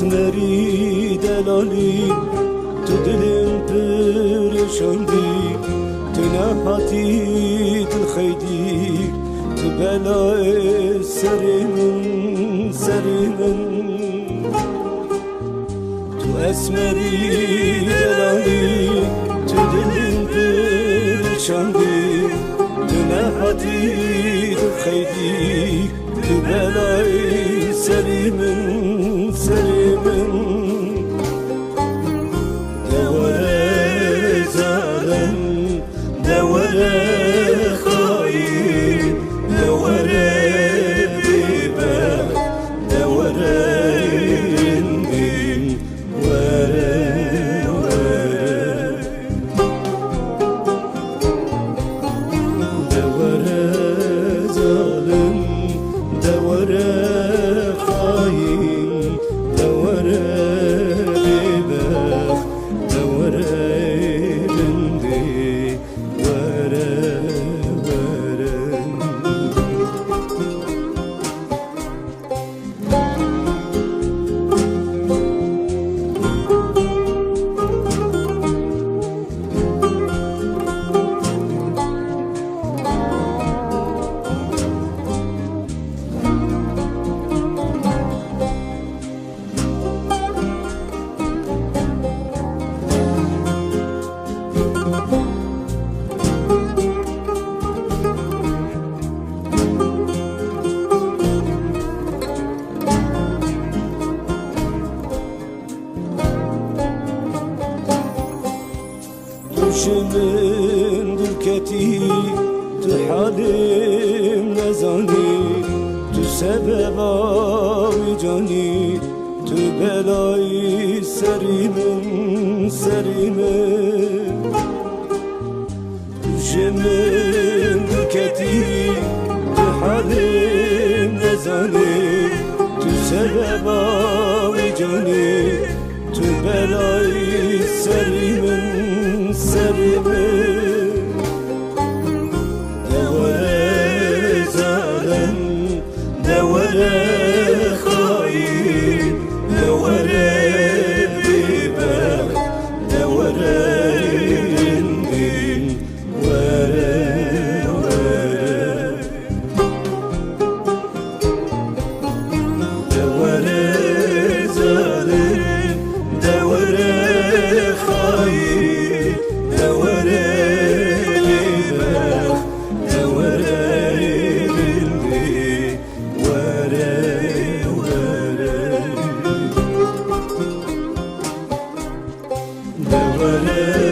اسمری دلالی تو دلم پرشاندی تو نهاتی دل خیدی تو بلای سر من تو اسمری دلالی تو دلم پرشاندی تو نهاتی دل خیدی تو بلای سر من دوره ظالم دوره خاين دوره بيبه دوره يندين دوره ظالم دوره خاين دوره شمن دركتي تحالم نزاني تسبب وجاني تبلاي سريمن شمن دركتي تحالم نزاني تسبب وجاني تبلاي سريمن دوره ظالم دوره خاين دوره بيبه دوره يندين دوره ظالم دوره خاين دوره بيبه دوره يندين دوره